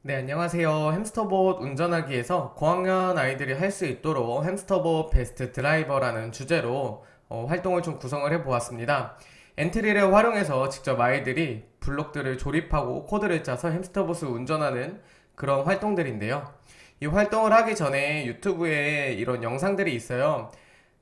네, 안녕하세요. 햄스터봇 운전하기에서 고학년 아이들이 할 수 있도록 햄스터봇 베스트 드라이버라는 주제로 활동을 좀 구성을 해보았습니다. 엔트리를 활용해서 직접 아이들이 블록들을 조립하고 코드를 짜서 햄스터봇을 운전하는 그런 활동들인데요. 이 활동을 하기 전에 유튜브에 이런 영상들이 있어요.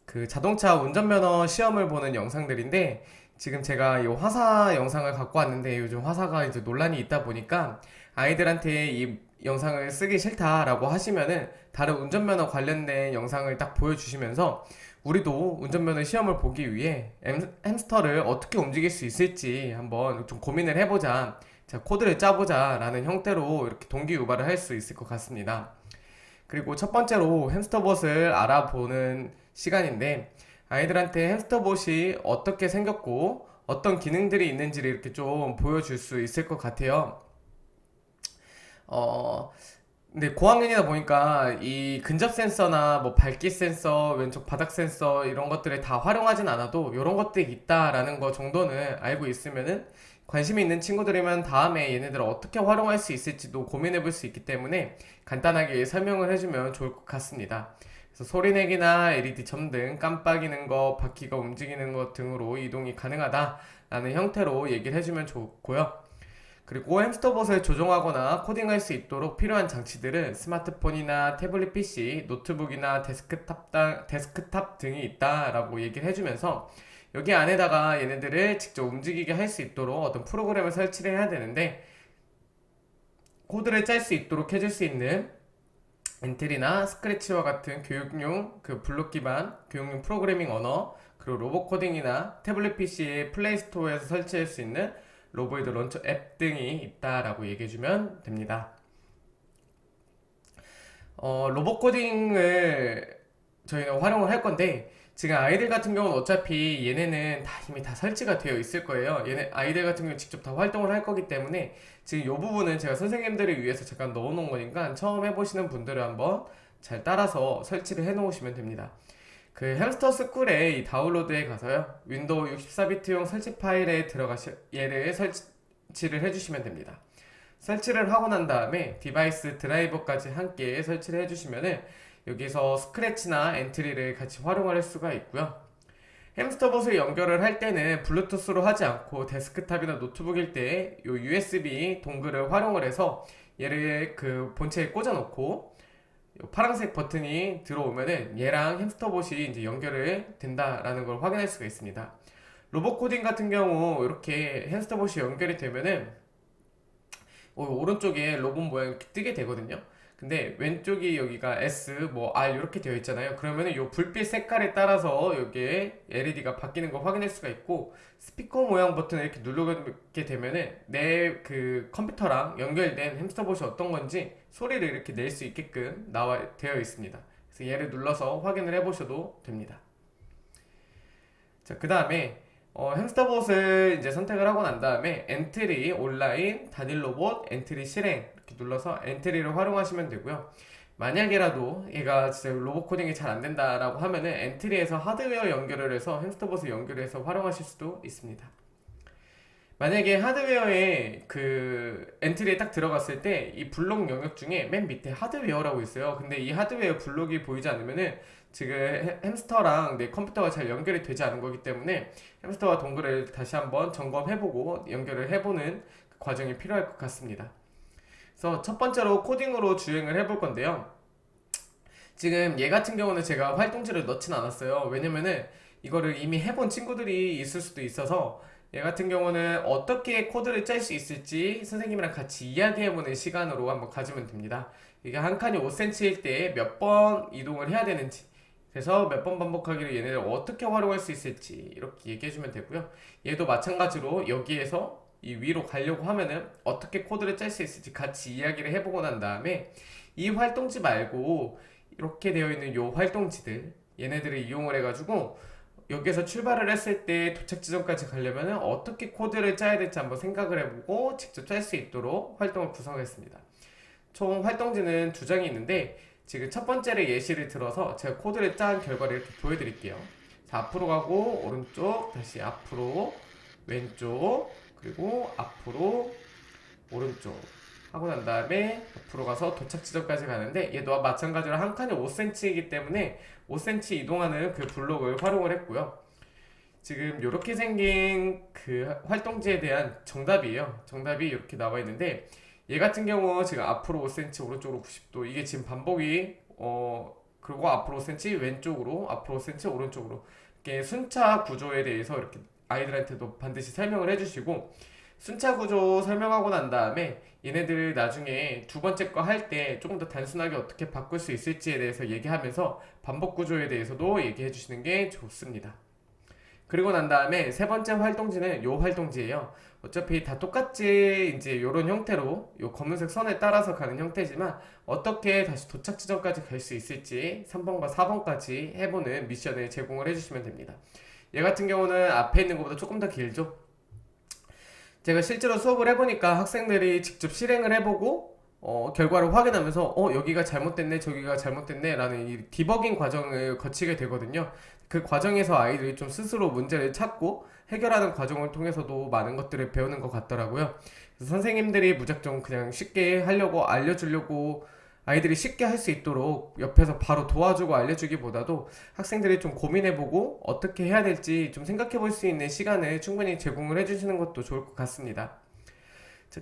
그 자동차 운전면허 시험을 보는 영상들인데 지금 제가 이 화사 영상을 갖고 왔는데 요즘 화사가 이제 논란이 있다 보니까 아이들한테 이 영상을 쓰기 싫다라고 하시면은 다른 운전면허 관련된 영상을 딱 보여주시면서 우리도 운전면허 시험을 보기 위해 햄스터를 어떻게 움직일 수 있을지 한번 좀 고민을 해보자. 자, 코드를 짜보자 라는 형태로 이렇게 동기유발을 할 수 있을 것 같습니다. 그리고 첫 번째로 햄스터봇을 알아보는 시간인데 아이들한테 햄스터봇이 어떻게 생겼고 어떤 기능들이 있는지를 이렇게 좀 보여줄 수 있을 것 같아요. 어, 근데 고학년이다 보니까 이 근접 센서나 뭐 밝기 센서, 왼쪽 바닥 센서 이런 것들을 다 활용하진 않아도 이런 것들이 있다라는 거 정도는 알고 있으면은 관심이 있는 친구들이면 다음에 얘네들을 어떻게 활용할 수 있을지도 고민해 볼 수 있기 때문에 간단하게 설명을 해주면 좋을 것 같습니다. 그래서 소리내기나 LED 점 등 깜빡이는 거, 바퀴가 움직이는 것 등으로 이동이 가능하다라는 형태로 얘기를 해주면 좋고요. 그리고 햄스터봇을 조종하거나 코딩할 수 있도록 필요한 장치들은 스마트폰이나 태블릿 PC, 노트북이나 데스크탑 등이 있다라고 얘기를 해주면서 여기 안에다가 얘네들을 직접 움직이게 할 수 있도록 어떤 프로그램을 설치를 해야 되는데 코드를 짤 수 있도록 해줄 수 있는 엔트리나 스크래치와 같은 교육용 그 블록 기반 교육용 프로그래밍 언어 그리고 로봇 코딩이나 태블릿 PC의 플레이스토어에서 설치할 수 있는 로보이드 런처 앱 등이 있다라고 얘기해주면 됩니다. 로봇 코딩을 저희는 활용을 할 건데 지금 아이들 같은 경우는 어차피 얘네는 다 이미 다 설치가 되어 있을 거예요. 얘네 아이들 같은 경우는 직접 다 활동을 할 거기 때문에 지금 이 부분은 제가 선생님들을 위해서 잠깐 넣어놓은 거니까 처음 해보시는 분들은 한번 잘 따라서 설치를 해놓으시면 됩니다. 그 햄스터 스쿨의 이 다운로드에 가서요. 윈도우 64비트용 설치 파일에 들어가시 얘를 설치를 해주시면 됩니다. 설치를 하고 난 다음에 디바이스 드라이버까지 함께 설치를 해주시면은 여기서 스크래치나 엔트리를 같이 활용을 할 수가 있고요. 햄스터봇을 연결을 할 때는 블루투스로 하지 않고 데스크탑이나 노트북일 때 이 USB 동글을 활용을 해서 얘를 그 본체에 꽂아 놓고 파란색 버튼이 들어오면은 얘랑 햄스터봇이 이제 연결을 된다라는 걸 확인할 수가 있습니다. 로봇 코딩 같은 경우 이렇게 햄스터봇이 연결이 되면은 오른쪽에 로봇 모양이 이렇게 뜨게 되거든요. 근데 왼쪽이 여기가 S, 뭐 R 이렇게 되어 있잖아요. 그러면은 이 불빛 색깔에 따라서 여기에 LED가 바뀌는 걸 확인할 수가 있고 스피커 모양 버튼을 이렇게 누르게 되면은 내 그 컴퓨터랑 연결된 햄스터봇이 어떤 건지 소리를 이렇게 낼 수 있게끔 나와 되어 있습니다. 그래서 얘를 눌러서 확인을 해보셔도 됩니다. 자, 그 다음에 햄스터봇을 이제 선택을 하고 난 다음에 엔트리, 온라인, 단일 로봇, 엔트리 실행 이렇게 눌러서 엔트리를 활용하시면 되고요. 만약에라도 얘가 진짜 로봇 코딩이 잘 안 된다라고 하면은 엔트리에서 하드웨어 연결을 해서 햄스터봇을 연결해서 활용하실 수도 있습니다. 만약에 하드웨어에 그 엔트리에 딱 들어갔을 때 이 블록 영역 중에 맨 밑에 하드웨어라고 있어요. 근데 이 하드웨어 블록이 보이지 않으면은 지금 햄스터랑 내 컴퓨터가 잘 연결이 되지 않은 거기 때문에 햄스터와 동글을 다시 한번 점검해보고 연결을 해보는 그 과정이 필요할 것 같습니다. 그래서 첫 번째로 코딩으로 주행을 해볼 건데요. 지금 얘 같은 경우는 제가 활동지를 넣진 않았어요. 왜냐면은 이거를 이미 해본 친구들이 있을 수도 있어서 얘 같은 경우는 어떻게 코드를 짤 수 있을지 선생님이랑 같이 이야기해보는 시간으로 한번 가지면 됩니다. 이게 한 칸이 5cm일 때 몇 번 이동을 해야 되는지 그래서 몇 번 반복하기를 얘네를 어떻게 활용할 수 있을지 이렇게 얘기해주면 되고요. 얘도 마찬가지로 여기에서 이 위로 가려고 하면은 어떻게 코드를 짤 수 있을지 같이 이야기를 해보고 난 다음에 이 활동지 말고 이렇게 되어 있는 요 활동지들 얘네들을 이용을 해가지고 여기에서 출발을 했을 때 도착 지점까지 가려면 어떻게 코드를 짜야 될지 한번 생각을 해보고 직접 짤 수 있도록 활동을 구성했습니다. 총 활동지는 두 장이 있는데 지금 첫 번째를 예시를 들어서 제가 코드를 짠 결과를 이렇게 보여드릴게요. 자, 앞으로 가고 오른쪽 다시 앞으로 왼쪽 그리고 앞으로 오른쪽 하고 난 다음에 앞으로 가서 도착 지점까지 가는데 얘도 마찬가지로 한 칸에 5cm이기 때문에 5cm 이동하는 그 블록을 활용을 했고요. 지금 이렇게 생긴 그 활동지에 대한 정답이에요. 정답이 이렇게 나와 있는데 얘 같은 경우 지금 앞으로 5cm 오른쪽으로 90도 이게 지금 반복이 그리고 앞으로 5cm 왼쪽으로 앞으로 5cm 오른쪽으로 이렇게 순차 구조에 대해서 이렇게 아이들한테도 반드시 설명을 해주시고 순차 구조 설명하고 난 다음에 얘네들 나중에 두 번째 거 할 때 조금 더 단순하게 어떻게 바꿀 수 있을지에 대해서 얘기하면서 반복 구조에 대해서도 얘기해 주시는 게 좋습니다. 그리고 난 다음에 세 번째 활동지는 요 활동지예요. 어차피 다 똑같이 이제 요런 형태로 요 검은색 선에 따라서 가는 형태지만 어떻게 다시 도착 지점까지 갈 수 있을지 3번과 4번까지 해보는 미션을 제공을 해주시면 됩니다. 얘 같은 경우는 앞에 있는 것보다 조금 더 길죠. 제가 실제로 수업을 해보니까 학생들이 직접 실행을 해보고 결과를 확인하면서 여기가 잘못됐네 저기가 잘못됐네 라는 이 디버깅 과정을 거치게 되거든요. 그 과정에서 아이들이 좀 스스로 문제를 찾고 해결하는 과정을 통해서도 많은 것들을 배우는 것 같더라고요. 그래서 선생님들이 무작정 그냥 쉽게 하려고 알려주려고 아이들이 쉽게 할 수 있도록 옆에서 바로 도와주고 알려주기보다도 학생들이 좀 고민해보고 어떻게 해야 될지 좀 생각해볼 수 있는 시간을 충분히 제공을 해주시는 것도 좋을 것 같습니다.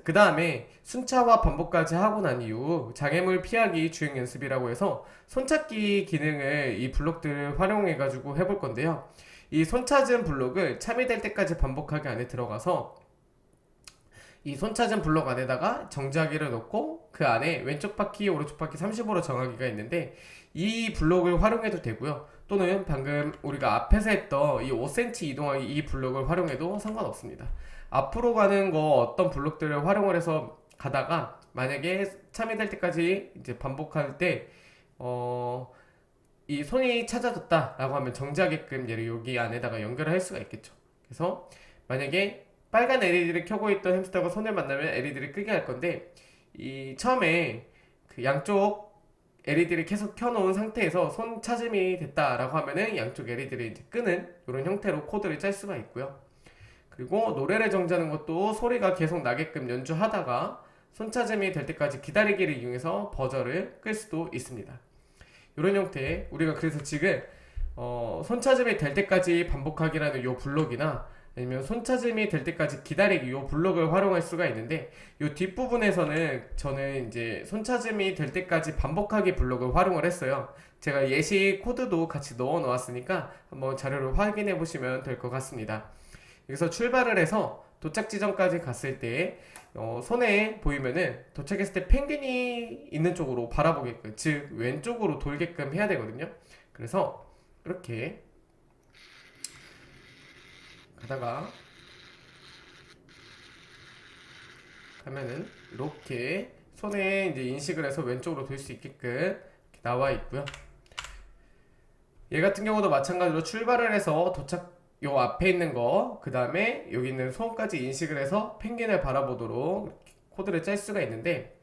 그 다음에 순차와 반복까지 하고 난 이후 장애물 피하기 주행 연습이라고 해서 손찾기 기능을 이 블록들을 활용해 가지고 해볼 건데요. 이 손찾은 블록을 참여될 때까지 반복하기 안에 들어가서 이 손찾은 블록 안에다가 정지하기를 넣고 그 안에 왼쪽 바퀴 오른쪽 바퀴 30으로 정하기가 있는데 이 블록을 활용해도 되고요. 또는 방금 우리가 앞에서 했던 이 5cm 이동하기 이 블록을 활용해도 상관없습니다. 앞으로 가는 거 어떤 블록들을 활용을 해서 가다가 만약에 참여될 때까지 이제 반복할 때 이 손이 찾아졌다 라고 하면 정지하게끔 얘를 여기 안에다가 연결을 할 수가 있겠죠. 그래서 만약에 빨간 LED를 켜고 있던 햄스터가 손을 만나면 LED를 끄게 할 건데 이 처음에 그 양쪽 LED를 계속 켜놓은 상태에서 손 찾음이 됐다라고 하면은 양쪽 LED를 이제 끄는 이런 형태로 코드를 짤 수가 있고요. 그리고 노래를 정지하는 것도 소리가 계속 나게끔 연주하다가 손 찾음이 될 때까지 기다리기를 이용해서 버저를 끌 수도 있습니다. 이런 형태 우리가 그래서 지금 손 찾음이 될 때까지 반복하기라는 요 블록이나 아니면 손 찾음이 될 때까지 기다리기 요 블록을 활용할 수가 있는데 요 뒷부분에서는 저는 이제 손 찾음이 될 때까지 반복하기 블록을 활용을 했어요. 제가 예시 코드도 같이 넣어 놓았으니까 한번 자료를 확인해 보시면 될 것 같습니다. 여기서 출발을 해서 도착 지점까지 갔을 때 손에 보이면은 도착했을 때 펭귄이 있는 쪽으로 바라보게끔 즉 왼쪽으로 돌게끔 해야 되거든요. 그래서 이렇게 가다가 가면은 이렇게 손에 이제 인식을 해서 왼쪽으로 돌 수 있게끔 이렇게 나와 있고요. 얘 같은 경우도 마찬가지로 출발을 해서 도착 요 앞에 있는 거, 그 다음에 여기 있는 손까지 인식을 해서 펭귄을 바라보도록 코드를 짤 수가 있는데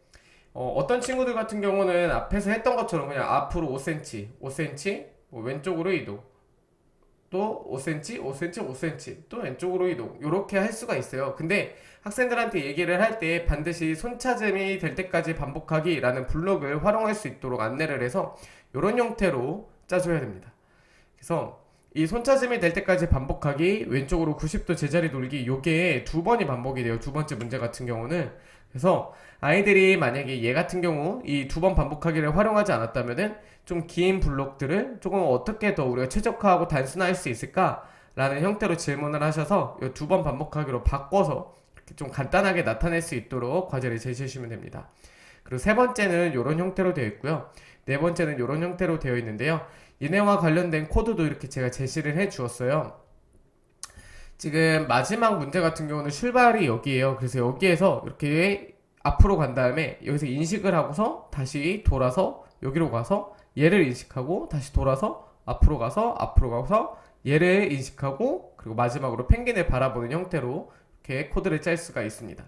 어떤 친구들 같은 경우는 앞에서 했던 것처럼 그냥 앞으로 5cm, 5cm, 뭐 왼쪽으로 이동, 또 5cm, 5cm, 5cm, 또 왼쪽으로 이동 이렇게 할 수가 있어요. 근데 학생들한테 얘기를 할 때 반드시 손차짐이 될 때까지 반복하기 라는 블록을 활용할 수 있도록 안내를 해서 이런 형태로 짜줘야 됩니다. 그래서 이 손차짐이 될 때까지 반복하기, 왼쪽으로 90도 제자리 돌기 요게 두 번이 반복이 돼요. 두 번째 문제 같은 경우는. 그래서 아이들이 만약에 얘 같은 경우 이 두 번 반복하기를 활용하지 않았다면은 좀 긴 블록들을 조금 어떻게 더 우리가 최적화하고 단순화할 수 있을까? 라는 형태로 질문을 하셔서 이 두 번 반복하기로 바꿔서 이렇게 좀 간단하게 나타낼 수 있도록 과제를 제시해 주시면 됩니다. 그리고 세 번째는 이런 형태로 되어 있고요. 네 번째는 이런 형태로 되어 있는데요. 얘네와 관련된 코드도 이렇게 제가 제시를 해 주었어요. 지금 마지막 문제 같은 경우는 출발이 여기에요. 그래서 여기에서 이렇게 앞으로 간 다음에 여기서 인식을 하고서 다시 돌아서 여기로 가서 얘를 인식하고 다시 돌아서 앞으로 가서 얘를 인식하고 그리고 마지막으로 펭귄을 바라보는 형태로 이렇게 코드를 짤 수가 있습니다.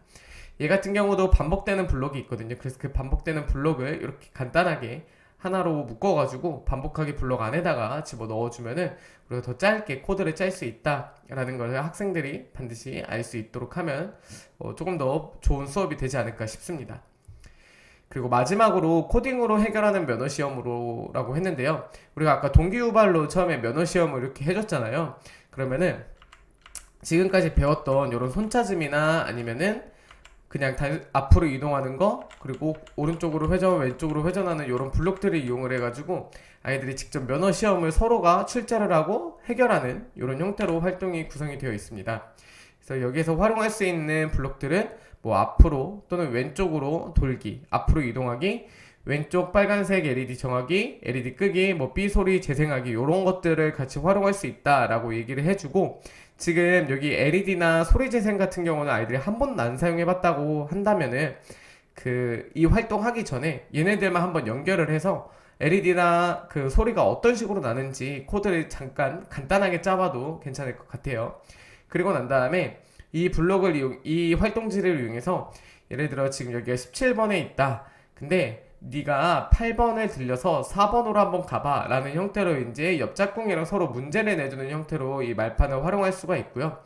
얘 같은 경우도 반복되는 블록이 있거든요. 그래서 그 반복되는 블록을 이렇게 간단하게 하나로 묶어가지고 반복하기 블록 안에다가 집어 넣어주면은 우리가 더 짧게 코드를 짤 수 있다라는 걸 학생들이 반드시 알 수 있도록 하면 조금 더 좋은 수업이 되지 않을까 싶습니다. 그리고 마지막으로 코딩으로 해결하는 면허 시험으로라고 했는데요. 우리가 아까 동기유발로 처음에 면허 시험을 이렇게 해줬잖아요. 그러면은 지금까지 배웠던 이런 손차즘이나 아니면은 그냥 앞으로 이동하는 거, 그리고 오른쪽으로 회전, 왼쪽으로 회전하는 이런 블록들을 이용을 해가지고 아이들이 직접 면허 시험을 서로가 출제를 하고 해결하는 이런 형태로 활동이 구성이 되어 있습니다. 그래서 여기에서 활용할 수 있는 블록들은 뭐 앞으로 또는 왼쪽으로 돌기, 앞으로 이동하기, 왼쪽 빨간색 LED 정하기, LED 끄기, 뭐 B 소리 재생하기 이런 것들을 같이 활용할 수 있다라고 얘기를 해주고, 지금 여기 LED나 소리 재생 같은 경우는 아이들이 한 번도 안 사용해봤다고 한다면은 이 활동하기 전에 얘네들만 한번 연결을 해서 LED나 그 소리가 어떤 식으로 나는지 코드를 잠깐 간단하게 짜봐도 괜찮을 것 같아요. 그리고 난 다음에 이 활동지를 이용해서 예를 들어 지금 여기가 17번에 있다. 근데 네가 8번에 들려서 4번으로 한번 가봐 라는 형태로 이제 옆 짝꿍이랑 서로 문제를 내주는 형태로 이 말판을 활용할 수가 있고요.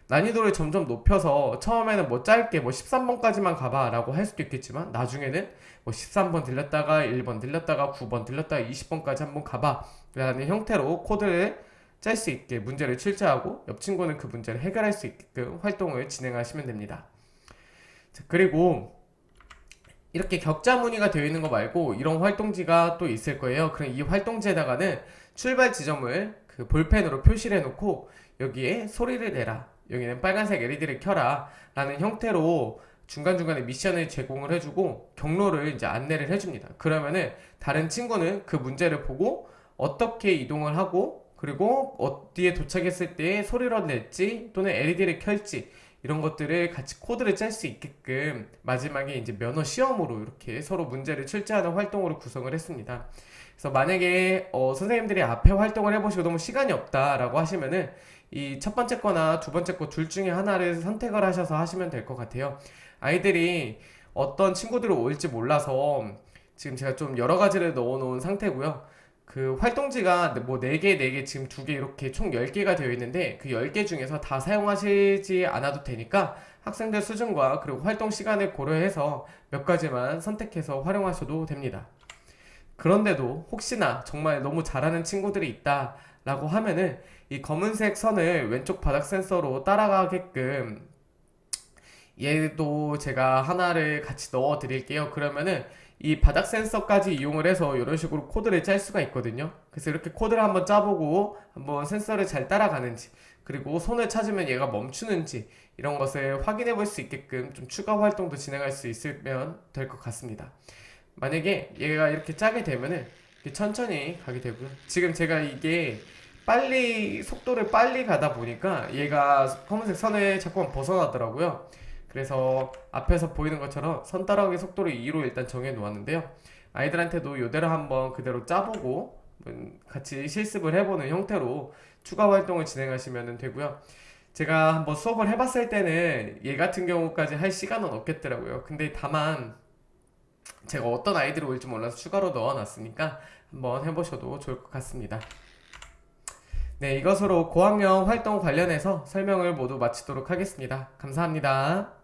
난이도를 점점 높여서 처음에는 뭐 짧게 뭐 13번까지만 가봐 라고 할 수도 있겠지만 나중에는 뭐 13번 들렸다가 1번 들렸다가 9번 들렸다가 20번까지 한번 가봐 라는 형태로 코드를 짤 수 있게 문제를 출제하고 옆 친구는 그 문제를 해결할 수 있게끔 활동을 진행하시면 됩니다. 자, 그리고 이렇게 격자 무늬가 되어 있는 거 말고 이런 활동지가 또 있을 거예요. 그럼 이 활동지에다가는 출발 지점을 그 볼펜으로 표시를 해놓고 여기에 소리를 내라, 여기는 빨간색 LED를 켜라 라는 형태로 중간중간에 미션을 제공을 해주고 경로를 이제 안내를 해줍니다. 그러면은 다른 친구는 그 문제를 보고 어떻게 이동을 하고 그리고 어디에 도착했을 때 소리를 낼지 또는 LED를 켤지 이런 것들을 같이 코드를 짤 수 있게끔 마지막에 이제 면허 시험으로 이렇게 서로 문제를 출제하는 활동으로 구성을 했습니다. 그래서 만약에 선생님들이 앞에 활동을 해보시고 너무 시간이 없다라고 하시면은 이 첫 번째 거나 두 번째 거 둘 중에 하나를 선택을 하셔서 하시면 될 것 같아요. 아이들이 어떤 친구들이 올지 몰라서 지금 제가 좀 여러 가지를 넣어 놓은 상태고요. 그 활동지가 뭐 4개, 4개, 지금 2개 이렇게 총 10개가 되어 있는데 그 10개 중에서 다 사용하시지 않아도 되니까 학생들 수준과 그리고 활동 시간을 고려해서 몇 가지만 선택해서 활용하셔도 됩니다. 그런데도 혹시나 정말 너무 잘하는 친구들이 있다 라고 하면은 이 검은색 선을 왼쪽 바닥 센서로 따라가게끔 얘도 제가 하나를 같이 넣어 드릴게요. 그러면은 이 바닥 센서까지 이용을 해서 이런 식으로 코드를 짤 수가 있거든요. 그래서 이렇게 코드를 한번 짜보고 한번 센서를 잘 따라가는지 그리고 손을 찾으면 얘가 멈추는지 이런 것을 확인해 볼 수 있게끔 좀 추가 활동도 진행할 수 있으면 될 것 같습니다. 만약에 얘가 이렇게 짜게 되면은 이렇게 천천히 가게 되고요. 지금 제가 이게 속도를 빨리 가다 보니까 얘가 검은색 선을 자꾸만 벗어나더라고요. 그래서 앞에서 보이는 것처럼 선 따라가기 속도를 2로 일단 정해 놓았는데요. 아이들한테도 이대로 한번 그대로 짜보고 같이 실습을 해보는 형태로 추가 활동을 진행하시면 되고요. 제가 한번 수업을 해봤을 때는 얘 같은 경우까지 할 시간은 없겠더라고요. 근데 다만 제가 어떤 아이들이 올지 몰라서 추가로 넣어놨으니까 한번 해보셔도 좋을 것 같습니다. 네, 이것으로 고학년 활동 관련해서 설명을 모두 마치도록 하겠습니다. 감사합니다.